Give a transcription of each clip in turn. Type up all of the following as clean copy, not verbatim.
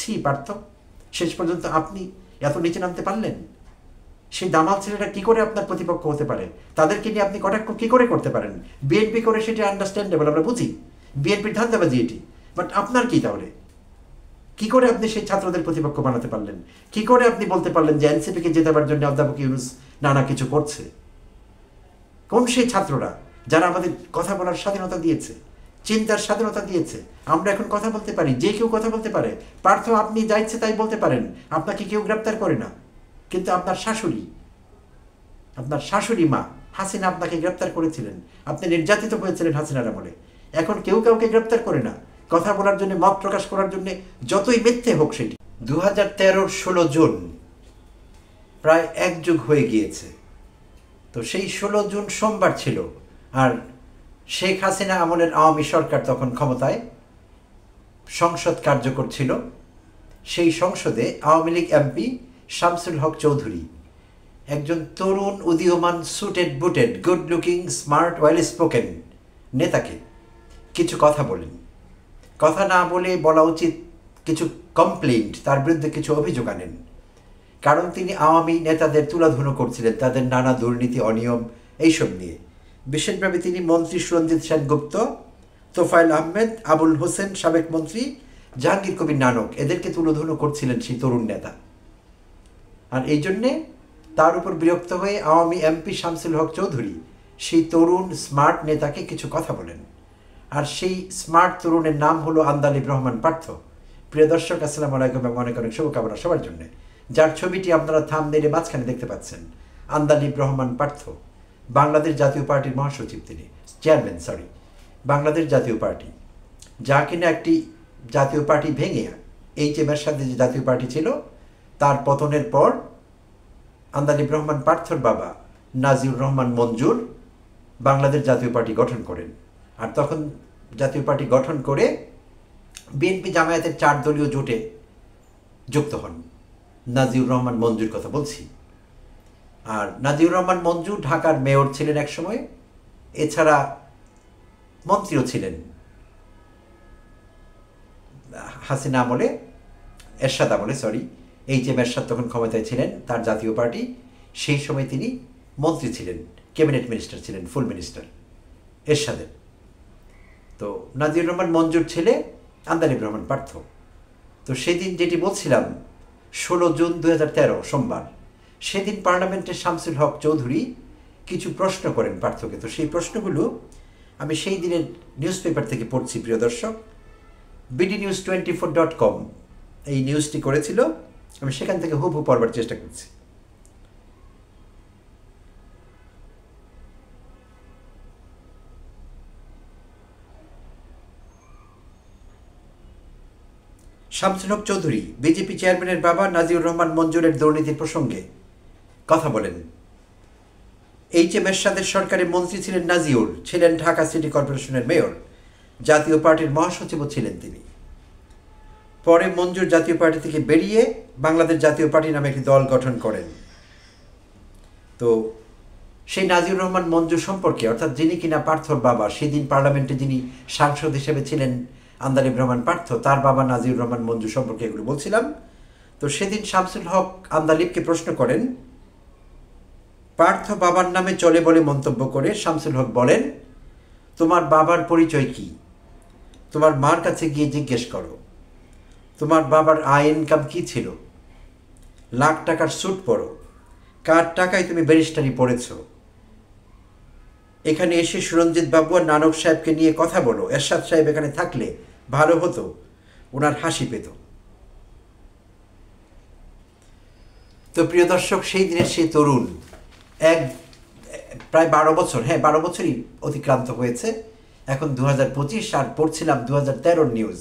ছি পার্থ, শেষ পর্যন্ত আপনি এত নিচে নামতে পারলেন? সেই দামাল ছেলেটা কি করে আপনার প্রতিপক্ষ হতে পারে? তাদেরকে নিয়ে আপনি কটাক্ষ কি করে করতে পারেন? বিএনপি করে সেটা আন্ডারস্ট্যান্ডেবল, আমরা বুঝি বিএনপির ধান্দাবাজি এটি, বাট আপনার কি তাহলে? কি করে আপনি সেই ছাত্রদের প্রতিপক্ষ বানাতে পারলেন? কি করে আপনি বলতে পারলেন যে এনসিপিকে জেতাবার জন্য অধ্যাপক ইউনূস নানা কিছু করছে? কোন সেই ছাত্ররা যারা আমাদের কথা বলার স্বাধীনতা দিয়েছে, চিন্তার স্বাধীনতা দিয়েছে? আমরা এখন কথা বলতে পারি, যে কেউ কথা বলতে পারে। পার্থ, আপনি যা ইচ্ছে তাই বলতে পারেন, আপনাকে কেউ গ্রেপ্তার করে না। কিন্তু আপনার শাশুড়ি মা হাসিনা আপনাকে গ্রেপ্তার করেছিলেন, আপনি নির্যাতিত হয়েছিলেন হাসিনার আমলে। এখন কেউ কাউকে গ্রেপ্তার করে না কথা বলার জন্য, মত প্রকাশ করার জন্য, যতই মিথ্যে হোক সেটি। 2013-র 16 জুন, প্রায় এক যুগ হয়ে গিয়েছে। তো সেই 16 জুন সোমবার ছিল, আর শেখ হাসিনা আমলের আওয়ামী সরকার তখন ক্ষমতায়, সংসদ কার্যকর ছিল। সেই সংসদে আওয়ামী লীগ এমপি শামসুল হক চৌধুরী, একজন তরুণ উদীয়মান suited বুটেড good looking smart well spoken নেতাকে কিছু কথা বলেন। কথা না বলে বলা উচিত কিছু কমপ্লেন্ট, তার বিরুদ্ধে কিছু অভিযোগ আনেন। কারণ তিনি আওয়ামী নেতাদের তুলাধুনো করছিলেন তাদের নানা দুর্নীতি, অনিয়ম এইসব নিয়ে। বিশেষভাবে তিনি মন্ত্রী সুরঞ্জিত সেনগুপ্ত, তোফায়েল আহমেদ, আবুল হোসেন সাবেক মন্ত্রী, জাহাঙ্গীর কবির নানক, এদেরকে তুলোধুনো করছিলেন সেই তরুণ নেতা। আর এই জন্যে তার উপর বিরক্ত হয়ে আওয়ামী এমপি শামসুল হক চৌধুরী সেই তরুণ স্মার্ট নেতাকে কিছু কথা বলেন। আর সেই স্মার্ট তরুণের নাম হলো আন্দালিব রহমান পার্থ। প্রিয় দর্শক, আসসালামু আলাইকুম এবং অনেক অনেক শুভকামনা সবার জন্য। যার ছবিটি আপনারা থাম্বনেইলে মাঝখানে দেখতে পাচ্ছেন, আন্দালিব রহমান পার্থ বাংলাদেশ জাতীয় পার্টির মহাসচিব, তিনি চেয়ারম্যান, বাংলাদেশ জাতীয় পার্টি, যা কিনা একটি জাতীয় পার্টি ভেঙে এইচএমের সাথে যে জাতীয় পার্টি ছিল তার পতনের পর আন্দালিব রহমান পার্থর বাবা নাজিউর রহমান মঞ্জুর বাংলাদেশ জাতীয় পার্টি গঠন করেন। আর তখন জাতীয় পার্টি গঠন করে বিএনপি জামায়াতের 4 দলীয় জোটে যুক্ত হন। নাজিউর রহমান মঞ্জুর কথা বলছি। আর নাজিউর রহমান মঞ্জু ঢাকার মেয়র ছিলেন এক সময়, এছাড়া মন্ত্রীও ছিলেন হাসিনা আমলে, এরশাদ আমলে, এইচএম এরশাদ তখন ক্ষমতায় ছিলেন, তার জাতীয় পার্টি। সেই সময় তিনি মন্ত্রী ছিলেন, ক্যাবিনেট মিনিস্টার ছিলেন, ফুল মিনিস্টার এরশাদের। তো নাজিউর রহমান মঞ্জুর ছেলে আন্দালিব রহমান পার্থ। তো সেদিন যেটি বলছিলাম, 16 জুন 2013 সোমবার, সেদিন পার্লামেন্টে শামসুল হক চৌধুরী কিছু প্রশ্ন করেন পার্থকে। তো সেই প্রশ্নগুলো আমি সেই দিনের নিউজ পেপার থেকে পড়ছি, প্রিয় দর্শক। bdnews24.com এই নিউজটি করেছিল, আমি সেখান থেকে হুবহু পড়বার চেষ্টা করছি। শামসুল হক চৌধুরী বিজেপি চেয়ারম্যানের বাবা নাজিউর রহমান মঞ্জুরের দুর্নীতির প্রসঙ্গে কথা বলেন। এইচএম এরশাদের সরকারের মন্ত্রী ছিলেন নাজিউর, ছিলেন ঢাকা সিটি কর্পোরেশনের মেয়র, জাতীয় পার্টির মহাসচিবও ছিলেন তিনি। পরে মঞ্জুর জাতীয় পার্টি থেকে বেরিয়ে বাংলাদেশ জাতীয় পার্টি নামে একটি দল গঠন করেন। তো সেই নাজিউর রহমান মঞ্জুর সম্পর্কে, অর্থাৎ যিনি কিনা পার্থর বাবা, সেদিন পার্লামেন্টে যিনি সাংসদ হিসেবে ছিলেন আন্দালিব রহমান পার্থ, তার বাবা নাজিউর রহমান মঞ্জু সম্পর্কে এগুলো বলছিলাম। তো সেদিন শামসুল হক আন্দালিবকে প্রশ্ন করেন, পার্থ বাবার নামে চলে বলে মন্তব্য করে শামসুল হক বলেন, তোমার বাবার পরিচয় কি? তোমার মার কাছে গিয়ে জিজ্ঞেস করো। তোমার বাবার আয় ইনকাম কী ছিল? লাখ টাকার স্যুট পরো, কার টাকায় তুমি ব্যারিস্টারি পড়েছ? এখানে এসে সুরঞ্জিত বাবু আর নানক সাহেবকে নিয়ে কথা বলো, এরশাদ সাহেব এখানে থাকলে ভালো হতো, ওনার হাসি পেত। তো প্রিয় দর্শক, সেই দিনের সেই তরুণ, প্রায় 12 বছর, 12 বছরই অতিক্রান্ত হয়েছে, এখন 2025, আর পড়ছিলাম 2013-র নিউজ।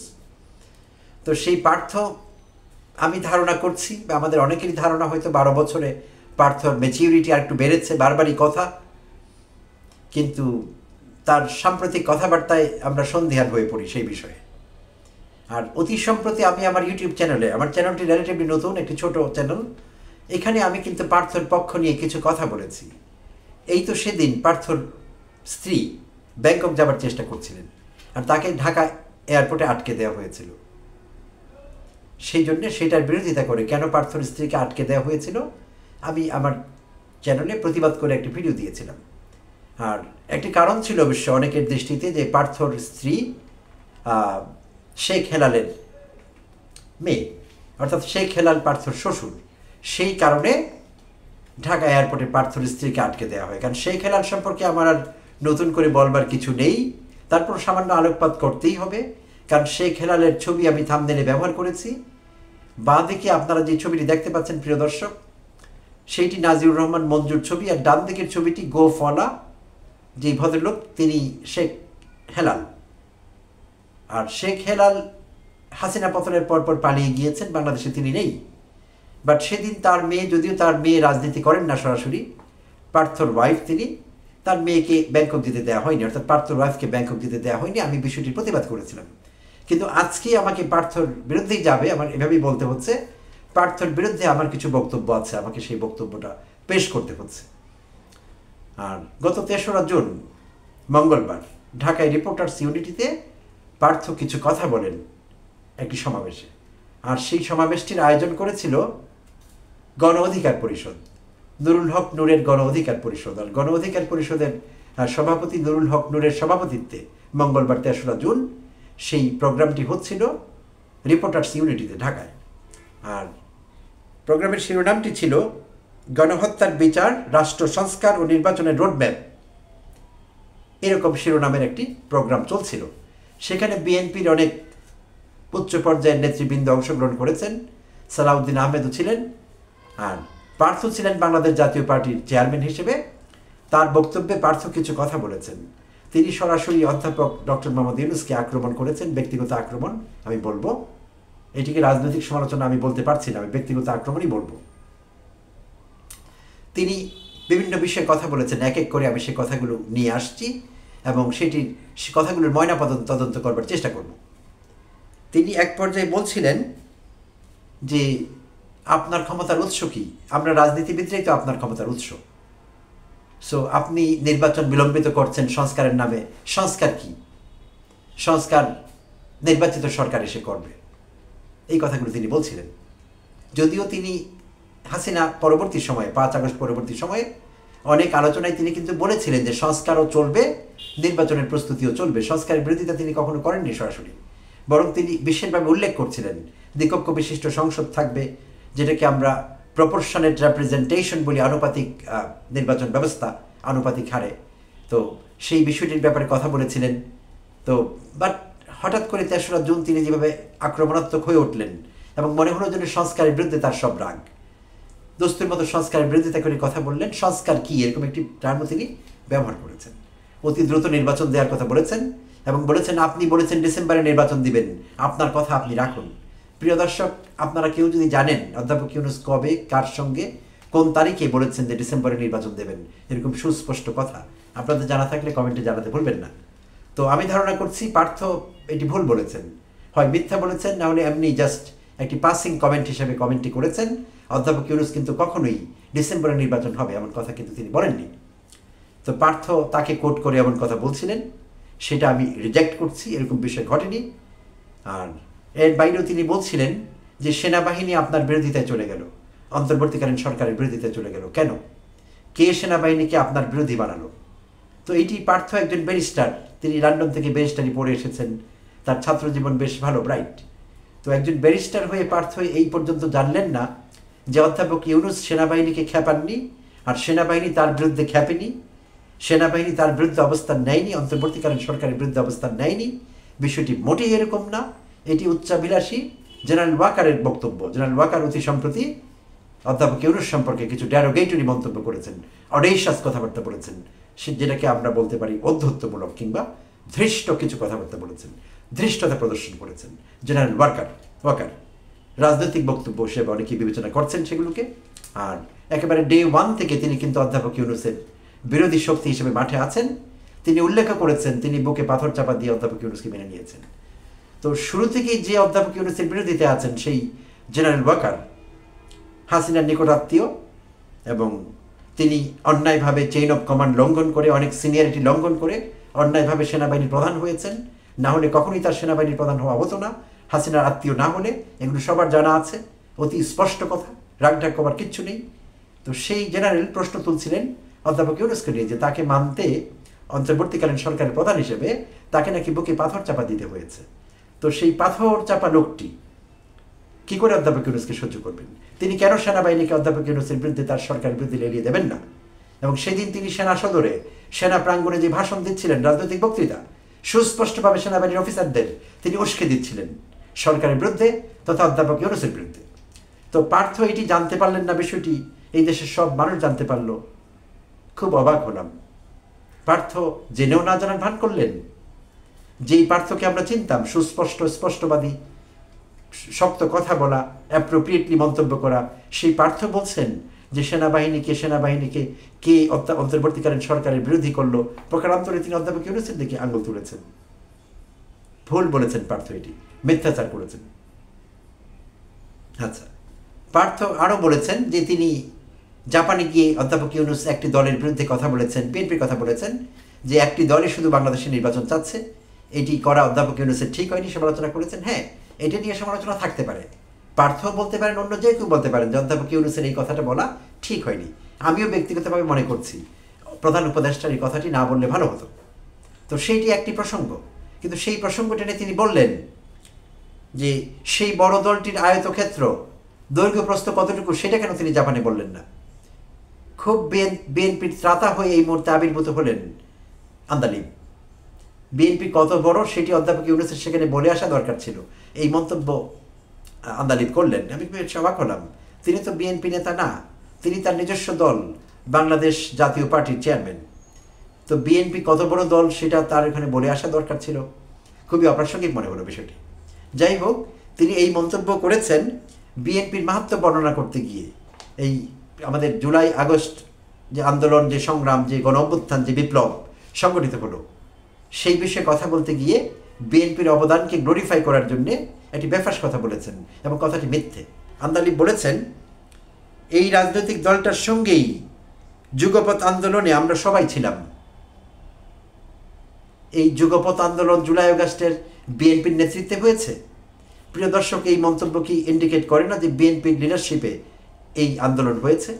তো সেই পার্থ, আমি ধারণা করছি, বা আমাদের অনেকেরই ধারণা, হয়তো 12 বছরে পার্থর ম্যাচিউরিটি আর একটু বেড়েছে, বারবারই কথা, কিন্তু তার সাম্প্রতিক কথাবার্তায় আমরা সন্দিহান হয়ে পড়ি সেই বিষয়ে। আর অতি সম্প্রতি আমি আমার ইউটিউব চ্যানেলে, আমার চ্যানেলটি রিলেটিভলি নতুন, একটি ছোট চ্যানেল, এখানে আমি কিন্তু পার্থর পক্ষ নিয়ে কিছু কথা বলেছি। এই তো সেদিন পার্থর স্ত্রী ব্যাংকক যাবার চেষ্টা করছিলেন, আর তাকে ঢাকা এয়ারপোর্টে আটকে দেওয়া হয়েছিল। সেই জন্য সেটার বিরোধিতা করে কেন পার্থর স্ত্রীকে আটকে দেওয়া হয়েছিল আমি আমার চ্যানেলে প্রতিবাদ করে একটি ভিডিও দিয়েছিলাম। আর একটি কারণ ছিল অবশ্য অনেকের দৃষ্টিতে যে পার্থর স্ত্রী শেখ হেলালের মেয়ে, অর্থাৎ শেখ হেলাল পার্থর শ্বশুর। সেই কারণে ঢাকা এয়ারপোর্টে পার্থর স্ত্রীকে আটকে দেওয়া হয়। কারণ শেখ হেলাল সম্পর্কে আমার আর নতুন করে বলবার কিছু নেই, তারপর সামান্য আলোকপাত করতেই হবে। কারণ শেখ হেলালের ছবি আমি থাম্বনেইলে ব্যবহার করেছি। বাঁ দিকে আপনারা যে ছবিটি দেখতে পাচ্ছেন প্রিয় দর্শক, সেইটি নাজিউর রহমান মঞ্জুর ছবি, আর ডান দিকের ছবিটি গো ফলা যে ভদ্রলোক তিনি শেখ হেলাল। আর শেখ হেলাল হাসিনা পতনের পরপর পালিয়ে গিয়েছেন, বাংলাদেশে তিনি নেই। বাট সেদিন তার মেয়ে, যদিও তার মেয়ে রাজনীতি করেন না সরাসরি, পার্থর ওয়াইফ তিনি, তার মেয়েকে ব্যাংকক দিতে দেওয়া হয়নি, অর্থাৎ পার্থর ওয়াইফকে ব্যাংকক দিতে দেওয়া হয়নি। আমি বিষয়টির প্রতিবাদ করেছিলাম। কিন্তু আজকে আমাকে পার্থর বিরুদ্ধেই যাবে, আমার এভাবেই বলতে হচ্ছে। পার্থর বিরুদ্ধে আমার কিছু বক্তব্য আছে, আমাকে সেই বক্তব্যটা পেশ করতে হচ্ছে। আর গত ৩রা জুন মঙ্গলবার ঢাকায় রিপোর্টার্স ইউনিটিতে পার্থ কিছু কথা বলেন একটি সমাবেশে। আর সেই সমাবেশটির আয়োজন করেছিল গণ অধিকার পরিষদ, নুরুল হক নূরের গণ অধিকার পরিষদ। আর গণ অধিকার পরিষদের সভাপতি নুরুল হক নূরের সভাপতিত্বে মঙ্গলবার ৩রা জুন সেই প্রোগ্রামটি হচ্ছিল রিপোর্টার্স ইউনিটিতে ঢাকায়। আর প্রোগ্রামের শিরোনামটি ছিল গণহত্যার বিচার, রাষ্ট্র সংস্কার ও নির্বাচনের রোডম্যাপ। এরকম শিরোনামের একটি প্রোগ্রাম চলছিল। সেখানে বিএনপির অনেক উচ্চ পর্যায়ের নেতৃবৃন্দ অংশগ্রহণ করেছেন। সালাউদ্দিন আহমেদও ছিলেন, আর পার্থ ছিলেন বাংলাদেশ জাতীয় পার্টির চেয়ারম্যান হিসেবে। তার বক্তব্যে পার্থ কিছু কথা বলেছেন। তিনি সরাসরি অধ্যাপক ডক্টর মোহাম্মদ ইউনূসকে আক্রমণ করেছেন, ব্যক্তিগত আক্রমণ আমি বলবো, এটিকে রাজনৈতিক সমালোচনা আমি বলতে পারছি না, আমি ব্যক্তিগত আক্রমণই বলবো। তিনি বিভিন্ন বিষয়ে কথা বলেছেন, এক এক করে আমি সে কথাগুলো নিয়ে আসছি এবং সে কথাগুলোর তদন্ত করবার চেষ্টা করব। তিনি এক পর্যায়ে বলছিলেন যে আপনার ক্ষমতার উৎস কি? আমরা রাজনীতিবিদরাই তো আপনার ক্ষমতার উৎস। সো আপনি নির্বাচন বিলম্বিত করছেন সংস্কারের নামে। সংস্কার কি? সংস্কার নির্বাচিত সরকার এসে করবে। এই কথাগুলো তিনি বলছিলেন। যদিও তিনি হাসিনা পরবর্তী সময়ে, ৫ আগস্ট পরবর্তী সময়ে অনেক আলোচনায় তিনি কিন্তু বলেছিলেন যে সংস্কারও চলবে, নির্বাচনের প্রস্তুতিও চলবে। সংস্কারের বিরোধিতা তিনি কখনো করেননি সরাসরি, বরং তিনি বিশেষভাবে উল্লেখ করছিলেন দ্বিকক্ষ বিশিষ্ট সংসদ থাকবে, যেটাকে আমরা প্রপোর্শনেট রিপ্রেজেন্টেশন বলি, আনুপাতিক নির্বাচন ব্যবস্থা, আনুপাতিক হারে। তো সেই বিষয়টির ব্যাপারে কথা বলেছিলেন। তো বাট হঠাৎ করে ৩রা জুন তিনি যেভাবে আক্রমণাত্মক হয়ে উঠলেন এবং মনে হলো যেন সংস্কারের বিরুদ্ধে তার সব রাগ, দোস্তের মতো সংস্কারের বিরোধিতা করে কথা বললেন। সংস্কার কি, এরকম একটি টার্ম তিনি ব্যবহার করেছেন। অতি দ্রুত নির্বাচন দেওয়ার কথা বলেছেন এবং বলেছেন আপনি বলেছেন ডিসেম্বরে নির্বাচন দিবেন, আপনার কথা আপনি রাখুন। প্রিয় দর্শক, আপনারা কেউ যদি জানেন অধ্যাপক ইউনূস কবে, কার সঙ্গে, কোন তারিখে বলেছেন যে ডিসেম্বরে নির্বাচন দেবেন, এরকম সুস্পষ্ট কথা আপনাদের জানা থাকলে কমেন্টে জানাতে ভুলবেন না। তো আমি ধারণা করছি পার্থ এটি ভুল বলেছেন, হয় মিথ্যা বলেছেন, না হলে এমনি জাস্ট একটি পাসিং কমেন্ট হিসেবে কমেন্টটি করেছেন। অধ্যাপক ইউনূস কিন্তু কখনোই ডিসেম্বরে নির্বাচন হবে এমন কথা কিন্তু তিনি বলেননি। তো পার্থ তাকে কোট করে এমন কথা বলছিলেন, সেটা আমি রিজেক্ট করছি, এরকম বিষয় ঘটেনি। আর এর বাইরেও তিনি বলছিলেন যে সেনাবাহিনী আপনার বিরোধিতায় চলে গেল, অন্তর্বর্তীকালীন সরকারের বিরোধিতায় চলে গেল। কেন? কে সেনাবাহিনীকে আপনার বিরোধী বানালো? তো এটি পার্থ একজন ব্যারিস্টার, তিনি লন্ডন থেকে ব্যারিস্টারি পড়ে এসেছেন, তার ছাত্র জীবন বেশ ভালো, ব্রাইট। তো একজন ব্যারিস্টার হয়ে পার্থ এই পর্যন্ত জানলেন না যে অধ্যাপক ইউনূস সেনাবাহিনীকে খেপাননি, আর সেনাবাহিনী তার বিরুদ্ধে খেপেনি, সেনাবাহিনী তার বিরুদ্ধে অবস্থান নেয়নি, অন্তর্বর্তীকালীন সরকারের বিরুদ্ধে অবস্থান নেয়নি। বিষয়টি মোটেই এরকম না। এটি উচ্চাভিলাষী জেনারেল ওয়াকারের বক্তব্য। জেনারেল ওয়াকার অতি সম্প্রতি অধ্যাপক ইউনূস সম্পর্কে কিছু ড্যারোগেটরি মন্তব্য করেছেন, অডেশাস কথাবার্তা বলেছেন, যেটাকে আমরা বলতে পারি অধ্যত্বমূলক কিংবা ধৃষ্ট কিছু কথাবার্তা বলেছেন, ধৃষ্টতা প্রদর্শন করেছেন জেনারেল ওয়াকার। রাজনৈতিক বক্তব্য হিসেবে অনেকেই বিবেচনা করছেন সেগুলোকে। আর একেবারে ডে 1 থেকে তিনি কিন্তু অধ্যাপক ইউনূসের বিরোধী শক্তি হিসেবে মাঠে আছেন। তিনি উল্লেখ করেছেন তিনি বুকে পাথর চাপা দিয়ে অধ্যাপক ইউনূসকে মেনে নিয়েছেন। তো শুরু থেকেই যে অধ্যাপক ইউনূসের বিরোধিতা আছেন সেই জেনারেল ওয়াকার হাসিনার নিকটাত্মীয়, এবং তিনি অন্যায়ভাবে চেইন অফ কমান্ড লঙ্ঘন করে, অনেক সিনিয়রিটি লঙ্ঘন করে অন্যায়ভাবে সেনাবাহিনীর প্রধান হয়েছেন। না হলে কখনোই তার সেনাবাহিনীর প্রধান হওয়া হতো না। হাসিনার আত্মীয় না হলে, এগুলো সবার জানা আছে, অতি স্পষ্ট কথা, রাগঢাক করার কিচ্ছু নেই। তো সেই জেনারেল প্রশ্ন তুলছিলেন অধ্যাপক ইউনূসকে নিয়ে যে তাকে মানতে অন্তর্বর্তীকালীন সরকারের প্রধান হিসেবে তাকে নাকি বুকে পাথর চাপা দিতে হয়েছে। তো সেই পাথর চাপা লোকটি কি করে অধ্যাপক ইউনূসকে সহ্য করবেন? তিনি কেন সেনাবাহিনীকে অধ্যাপক ইউনূসের বিরুদ্ধে, তার সরকারের বিরুদ্ধে এড়িয়ে দেবেন না? এবং সেদিন তিনি সেনা সদরে, সেনা প্রাঙ্গণে যে ভাষণ দিচ্ছিলেন, রাজনৈতিক বক্তৃতা, সুস্পষ্টভাবে সেনাবাহিনীর অফিসারদের তিনি উস্কে দিচ্ছিলেন সরকারের বিরুদ্ধে তথা অধ্যাপক ইউনূসের বিরুদ্ধে। তো পার্থ এটি জানতে পারলেন না, বিষয়টি এই দেশের সব মানুষ জানতে পারল। খুব অবাক হলাম। পার্থ জেনেও না জানার ভান করলেন। যেই পার্থকে আমরা চিনতাম, সুস্পষ্ট, স্পষ্টবাদী, শক্ত কথা বলা, অ্যাপ্রোপ্রিয়েটলি মন্তব্য করা, সেই পার্থ বলছেন যে সেনাবাহিনীকে কে অন্তর্বর্তীকালীন সরকারের বিরোধী করলো, প্রকারান্তরে তিনি অধ্যাপক ইউনূসের দিকে আঙুল তুলেছেন। ভুল বলেছেন পার্থ, এটি মিথ্যাচার করেছেন। আচ্ছা, পার্থ আরও বলেছেন যে তিনি জাপানে গিয়ে অধ্যাপক ইউনূস একটি দলের বিরুদ্ধে কথা বলেছেন, বিএনপির কথা বলেছেন, যে একটি দলই শুধু বাংলাদেশে নির্বাচন চাচ্ছে, এটি করা অধ্যাপক ইউনূসের ঠিক হয়নি, সমালোচনা করেছেন। হ্যাঁ, এটা নিয়ে সমালোচনা থাকতে পারে, পার্থ বলতে পারেন, অন্য যে কেউ বলতে পারেন যে অধ্যাপক ইউনূসের এই কথাটা বলা ঠিক হয়নি। আমিও ব্যক্তিগতভাবে মনে করছি প্রধান উপদেষ্টার এই কথাটি না বললে ভালো হতো। তো সেইটি একটি প্রসঙ্গ, কিন্তু সেই প্রসঙ্গটা নিয়ে তিনি বললেন যে সেই বড় দলটির আয়তক্ষেত্র, দৈর্ঘ্য প্রস্থ কতটুকু, সেটা কেন তিনি জাপানে বললেন না? খুব বিএনপির ত্রাতা হয়ে এই মুহূর্তে আবির্ভূত হলেন আন্দালিব। বিএনপি কত বড় সেটি অধ্যাপক ইউনূসের সেখানে বলে আসা দরকার ছিল। এই মন্তব্য আন্দালিব করলেন। আমি অবাক হলাম। তিনি তো বিএনপি নেতা না, তিনি তার নিজস্ব দল বাংলাদেশ জাতীয় পার্টির চেয়ারম্যান। তো বিএনপি কত বড় দল সেটা তার এখানে বলে আসা দরকার ছিল। খুবই অপ্রাসঙ্গিক মনে হলো বিষয়টি। যাই হোক, তিনি এই মন্তব্য করেছেন বিএনপির মাহাত্ম্য বর্ণনা করতে গিয়ে। এই আমাদের জুলাই আগস্ট যে আন্দোলন, যে সংগ্রাম, যে গণ অভ্যুত্থান, যে বিপ্লব সংগঠিত হলো, সেই বিষয়ে কথা বলতে গিয়ে বিএনপির অবদানকে গ্লোরিফাই করার জন্যে একটি বেফাস কথা বলেছেন, এবং কথাটি মিথ্যে। আন্দালিব বলেছেন এই রাজনৈতিক দলটার সঙ্গেই যুগপৎ আন্দোলনে আমরা সবাই ছিলাম। এই যুগপৎ আন্দোলন জুলাই আগস্টের বিএনপির নেতৃত্বে হয়েছে। প্রিয় দর্শক, এই মন্তব্য কি ইন্ডিকেট করে না যে বিএনপির লিডারশিপে এই আন্দোলন হয়েছে?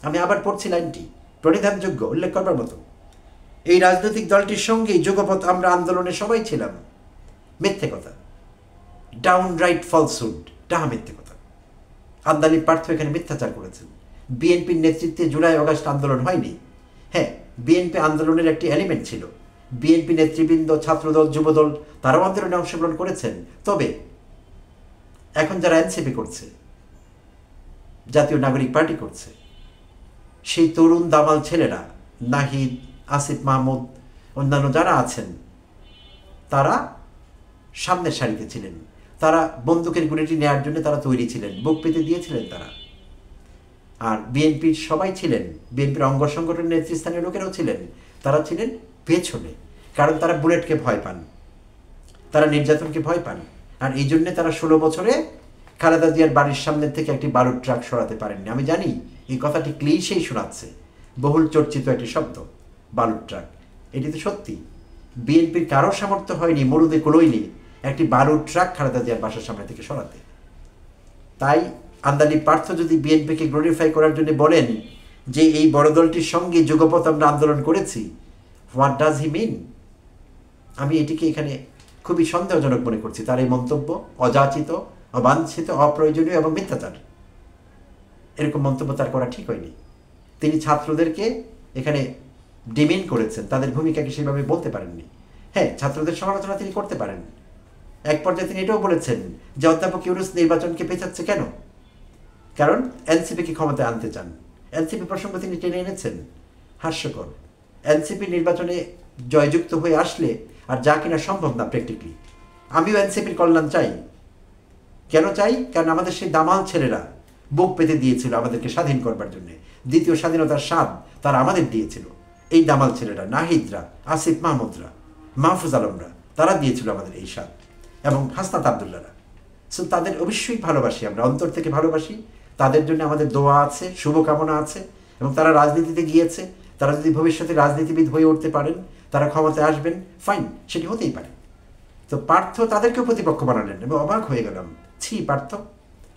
আমি আবার পড়ছি লাইনটি, প্রণিধানযোগ্য, উল্লেখ করবার মতো। এই রাজনৈতিক দলটির সঙ্গেই যুগপৎ আমরা আন্দোলনে সবাই ছিলাম। মিথ্যে কথা, ডাউনরাইট ফলসহুড, ডাহা মিথ্যে কথা। আন্দালিব পার্থ এখানে মিথ্যাচার করেছেন। বিএনপির নেতৃত্বে জুলাই আগস্ট আন্দোলন হয়নি। হ্যাঁ, বিএনপি আন্দোলনের একটি এলিমেন্ট ছিল। বিএনপি নেতৃবৃন্দ, ছাত্রদল, যুবদল, তারাও আন্দোলনে অংশগ্রহণ করেছেন। তবে এখন যারা এনসিপি করছে, জাতীয় নাগরিক পার্টি করছে, সেই তরুণ দামাল ছেলেরা, নাহিদ, আসিফ মাহমুদ, অন্যান্য যারা আছেন, তারা সামনের সারিতে ছিলেন। তারা বন্দুকের গুলিটি নেওয়ার জন্য তারা তৈরি ছিলেন, বুক পেতে দিয়েছিলেন তারা। আর বিএনপির সবাই ছিলেন, বিএনপির অঙ্গ সংগঠনের নেতৃস্থানীয় লোকেরাও ছিলেন, তারা ছিলেন পেছনে। কারণ তারা বুলেটকে ভয় পান, তারা নির্যাতনকে ভয় পান। আর এই জন্যে তারা 16 বছরে খালেদা জিয়ার বাড়ির সামনে থেকে একটি বালুর ট্রাক সরাতে পারেননি। আমি জানি এই কথাটি ক্লিশেই শোনাচ্ছে, বহুল চর্চিত একটি শব্দ, বালুর ট্রাক। এটি তো সত্যি। বিএনপির কারো সামর্থ্য হয়নি, মরুদে কুলোয়নি একটি বালুর ট্রাক খালেদা জিয়ার বাসার সামনে থেকে সরাতে। তাই আন্দালিব পার্থ যদি বিএনপিকে গ্লোরিফাই করার জন্য বলেন যে এই বড় দলটির সঙ্গে যুগপৎ আমরা আন্দোলন করেছি, হোয়াট ডাজ হি মিন? আমি এটিকে এখানে খুবই সন্দেহজনক মনে করছি। তার এই মন্তব্য অযাচিত, অবাঞ্ছিত, অপ্রয়োজনীয় এবং মিথ্যাচার। এরকম মন্তব্য তার করা ঠিক হয়নি। তিনি ছাত্রদেরকে এখানে ডিমিন করেছেন, তাদের ভূমিকাকে সেভাবে বলতে পারেননি। হ্যাঁ, ছাত্রদের সমালোচনা তিনি করতে পারেন। এক পর্যায়ে তিনি এটাও বলেছেন যে অধ্যাপক ইউনূস নির্বাচনকে পেছাচ্ছে কেন? কারণ এনসিপিকে ক্ষমতায় আনতে চান। এনসিপি প্রসঙ্গ তিনি টেনে এনেছেন। হাস্যকর। এনসিপি নির্বাচনে জয়যুক্ত হয়ে আসলে আর যা কিনা সম্ভব না প্র্যাকটিক্যালি। আমিও এনসিপির কল্যাণ চাই। কেন চাই? কারণ আমাদের সেই দামাল ছেলেরা বুক পেতে দিয়েছিল আমাদেরকে স্বাধীন করবার জন্য। দ্বিতীয় স্বাধীনতার স্বাদ তারা আমাদের দিয়েছিল। এই দামাল ছেলেরা, নাহিদরা, আসিফ মাহমুদরা, মাহফুজ আলমরা, তারা দিয়েছিল আমাদের এই স্বাদ, এবং হাসনাত আবদুল্লাহরা। সো তাদের অবশ্যই ভালোবাসি, আমরা অন্তর থেকে ভালোবাসি। তাদের জন্য আমাদের দোয়া আছে, শুভকামনা আছে, এবং তারা রাজনীতিতে গিয়েছে। তারা যদি ভবিষ্যতে রাজনীতিবিদ হয়ে উঠতে পারেন, তারা ক্ষমতায় আসবেন, ফাইন, সেটি হতেই পারে। তো তো পার্থ তাদেরকেও প্রতিপক্ষ বানালেন এবং অবাক হয়ে গেলাম, ছি পার্থ,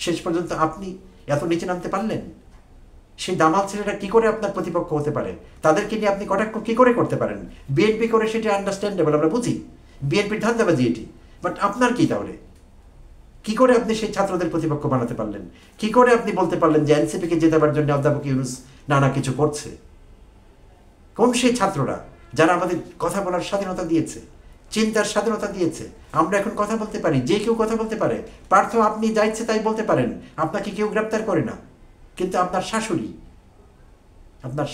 শেষ পর্যন্ত আপনি এত নিচে নামতে পারলেন? সেই দামাল ছেলেরা কি করে আপনার প্রতিপক্ষ হতে পারে? তাদেরকে নিয়ে আপনি কটাক্ষ কি করে করতে পারেন? বিএনপি করে সেটা আন্ডারস্ট্যান্ডেবল, আমরা বুঝি বিএনপির ধান্দাবাজি এটি, বাট আপনার কি তাহলে? কি করে আপনি সেই ছাত্রদের প্রতিপক্ষ বানাতে পারলেন? কি করে আপনি বলতে পারলেন যে এনসিপিকে জেতাবার জন্য অধ্যাপক ইউনূস নানা কিছু করছে? কোন সেই ছাত্ররা যারা আমাদের কথা বলার স্বাধীনতা দিয়েছে, চিন্তার স্বাধীনতা দিয়েছে? আমরা এখন কথা বলতে পারি, যে কেউ কথা বলতে পারে। পার্থ, আপনি যা ইচ্ছে তাই বলতে পারেন, আপনাকে কেউ গ্রেপ্তার করে না। কিন্তু আপনার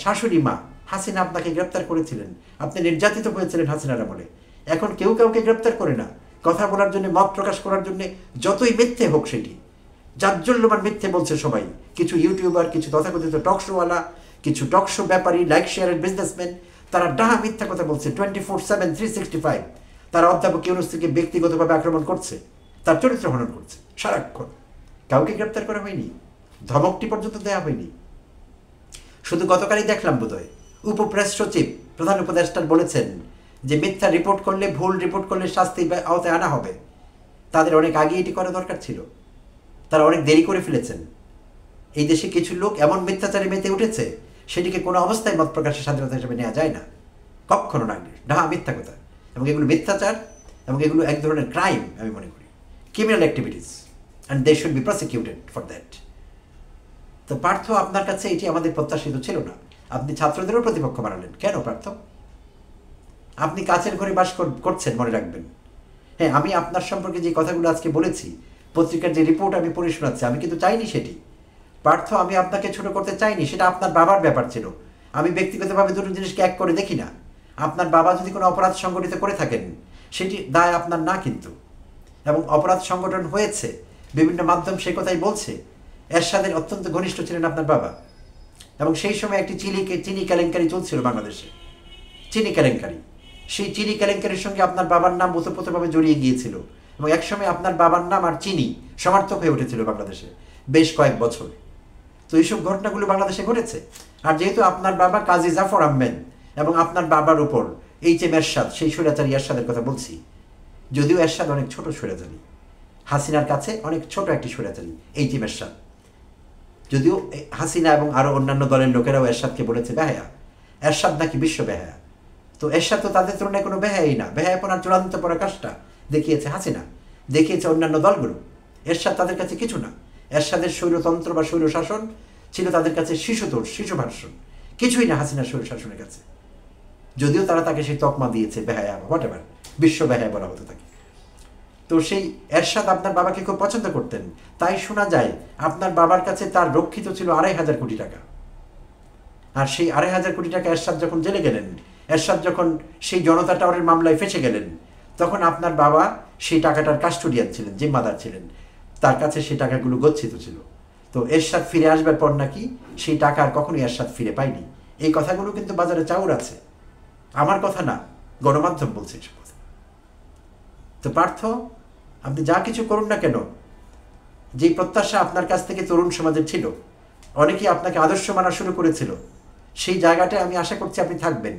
শাশুড়ি মা হাসিনা আপনাকে গ্রেপ্তার করেছিলেন, আপনি নির্যাতিত হয়েছিলেন হাসিনার আমলে। এখন কেউ কাউকে গ্রেপ্তার করে না, কথা বলার জন্য, মত প্রকাশ করার জন্য, যতই মিথ্যে হোক সেটি। জাজ্জল্যমান মিথ্যে বলছে সবাই, কিছু ইউটিউবার, কিছু তথাকথিত টকশোওয়ালা, কিছু টকশো ব্যাপারী, লাইক শেয়ারের বিজনেসম্যান, তারা ডাহা মিথ্যা কথা বলছে 24/7 365। তারা অধ্যাপক ইউনূস থেকে ব্যক্তিগতভাবে আক্রমণ করছে, তার চরিত্র হনন করছে সারাক্ষণ। কাউকে গ্রেপ্তার করা হয়নি, ধমকটি পর্যন্ত দেওয়া হয়নি। শুধু গতকালই দেখলাম বোধহয় উপপ্রেস সচিব প্রধান উপদেষ্টার বলেছেন যে মিথ্যা রিপোর্ট করলে, ভুল রিপোর্ট করলে শাস্তির আওতায় আনা হবে। তাদের অনেক আগে এটি করা দরকার ছিল, তারা অনেক দেরি করে ফেলেছেন। এই দেশে কিছু লোক এমন মিথ্যাচারে মেতে উঠেছে, সেটিকে কোনো অবস্থায় মত প্রকাশের স্বাধীনতা হিসেবে নেওয়া যায় না, কখনো না। ডাহা মিথ্যা কথা, এবং এগুলো মিথ্যাচার, এবং এগুলো এক ধরনের ক্রাইম আমি মনে করি, criminal activities, and they should be prosecuted for that. তো পার্থ, আপনার কাছে এটি আমাদের প্রত্যাশিত ছিল না। আপনি ছাত্রদেরও প্রতিপক্ষ বানালেন কেন পার্থ? আপনি কাছের ঘরে বাস করছেন, মনে রাখবেন। হ্যাঁ, আমি আপনার সম্পর্কে যে কথাগুলো আজকে বলেছি, পত্রিকার যে রিপোর্ট আমি পড়ে শোনাচ্ছি, আমি কিন্তু চাইনি সেটি। পার্থ, আমি আপনাকে ছোট করতে চাইনি, সেটা আপনার বাবার ব্যাপার ছিল। আমি ব্যক্তিগতভাবে দুটো জিনিসকে এক করে দেখি না। আপনার বাবা যদি কোনো অপরাধ সংগঠিত করে থাকেন, সেটি দায় আপনার না কিন্তু। এবং অপরাধ সংগঠন হয়েছে, বিভিন্ন মাধ্যম সে কথাই বলছে। এরশাদের অত্যন্ত ঘনিষ্ঠ ছিলেন আপনার বাবা, এবং সেই সময় একটি চিনি কেলেঙ্কারি চলছিল বাংলাদেশে, চিনি কেলেঙ্কারি। সেই চিনি কেলেঙ্কারির সঙ্গে আপনার বাবার নাম ওতপ্রোতভাবে জড়িয়ে গিয়েছিল, এবং একসময় আপনার বাবার নাম আর চিনি সমার্থক হয়ে উঠেছিল বাংলাদেশে বেশ কয়েক বছর। তো এইসব ঘটনাগুলো বাংলাদেশে ঘটেছে। আর যেহেতু আপনার বাবা কাজী জাফর আহমেদ, এবং আপনার বাবার উপর এইচ.এম. এরশাদ, সেই স্বৈরাচারী এরশাদের কথা বলছি, যদিও এরশাদ অনেক ছোট স্বৈরাচারী, হাসিনার কাছে অনেক ছোট একটি স্বৈরাচারী এইচ.এম. এরশাদ। যদিও হাসিনা এবং আরও অন্যান্য দলের লোকেরাও এরশাদকে বলেছে বেহায়া, এরশাদ নাকি বিশ্ব বেহায়া। তো এরশাদ তো তাদের তুলনায় কোনো বেহায়াই না। বেহায়াপনার চূড়ান্ত পরাকাষ্ঠা দেখিয়েছে হাসিনা, দেখিয়েছে অন্যান্য দলগুলো। এরশাদ তাদের কাছে কিছু না। এরশাদের স্বৈরতন্ত্র বা স্বৈর শাসন ছিল তাদের কাছে শিশু ভাষণ, কিছুই না হাসিনার স্বৈর শাসনের কাছে। যদিও তারা তাকে সেই তকমা দিয়েছে বেহায়া, হোয়াট এভার, বিশ্ব বেহায়া বলা হতো তাকে। তো সেই এরশাদ আপনার বাবাকে খুব পছন্দ করতেন, তাই শোনা যায় আপনার বাবার কাছে তার রক্ষিত ছিল 2,500 কোটি টাকা। আর সেই 2,500 কোটি টাকা এরশাদ যখন জেলে গেলেন, এরশাদ যখন সেই জনতা টাওয়ারের মামলায় ফেঁসে গেলেন, তখন আপনার বাবা সেই টাকাটার কাস্টোডিয়ান ছিলেন, জিম্মাদার ছিলেন, তার কাছে সেই টাকাগুলো গচ্ছিত ছিল। তো এরশাদ ফিরে আসবার পর নাকি সেই টাকা আর কখনোই এরশাদ ফিরে পায়নি। এই কথাগুলো কিন্তু বাজারে চাউর আছে, আমার কথা না, গণমাধ্যম বলছে এসব কথা। তো পার্থ, আপনি যা কিছু করুন না কেন, যে প্রত্যাশা আপনার কাছ থেকে তরুণ সমাজের ছিল, অনেকেই আপনাকে আদর্শ মানা শুরু করেছিল, সেই জায়গাটায় আমি আশা করছি আপনি থাকবেন।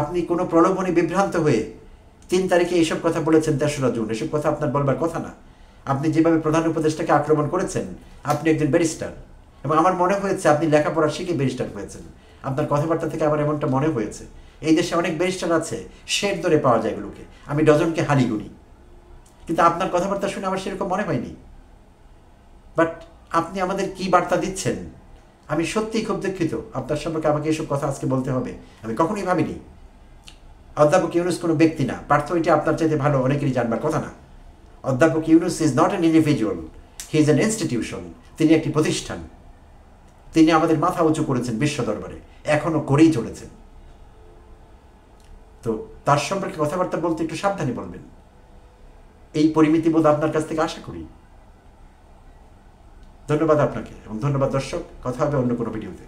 আপনি কোনো প্রলোভনে বিভ্রান্ত হয়ে 3 তারিখে এইসব কথা বলেছেন, 3রা জুন, এসব কথা আপনার বলবার কথা না। আপনি যেভাবে প্রধান উপদেষ্টাকে আক্রমণ করেছেন, আপনি একজন ব্যারিস্টার, এবং আমার মনে হয়েছে আপনি লেখাপড়া শিখে ব্যারিস্টার হয়েছেন। আপনার কথাবার্তা থেকে আমার এমনটা মনে হয়েছে। এই দেশে অনেক ব্যারিস্টার আছে, শের দরে পাওয়া যায় এগুলোকে, আমি ডজনকে হালি গুনি, কিন্তু আপনার কথাবার্তা শুনে আমার সেরকম মনে হয়নি। বাট আপনি আমাদের কি বার্তা দিচ্ছেন, আমি সত্যিই খুব দুঃখিত। আপনার সম্পর্কে আমাকে এসব কথা আজকে বলতে হবে, আমি কখনোই ভাবিনি। অধ্যাপক ইউনূস কোনো ব্যক্তি না, পার্থ, এটি আপনার চাইতে ভালো অনেকেরই জানবার কথা না। অধ্যাপক Yunus is not an individual, he is an institution. তিনি একটি প্রতিষ্ঠান, তিনি আমাদের মাথা উঁচু করেছেন বিশ্ব দরবারে, এখনো করেই চলেছেন। তো তার সম্পর্কে কথাবার্তা বলতে একটু সাবধানে বলবেন, এই পরিমিতিবোধ আপনার কাছ থেকে আশা করি। ধন্যবাদ আপনাকে, এবং ধন্যবাদ দর্শক। কথা হবে অন্য কোনো ভিডিওতে।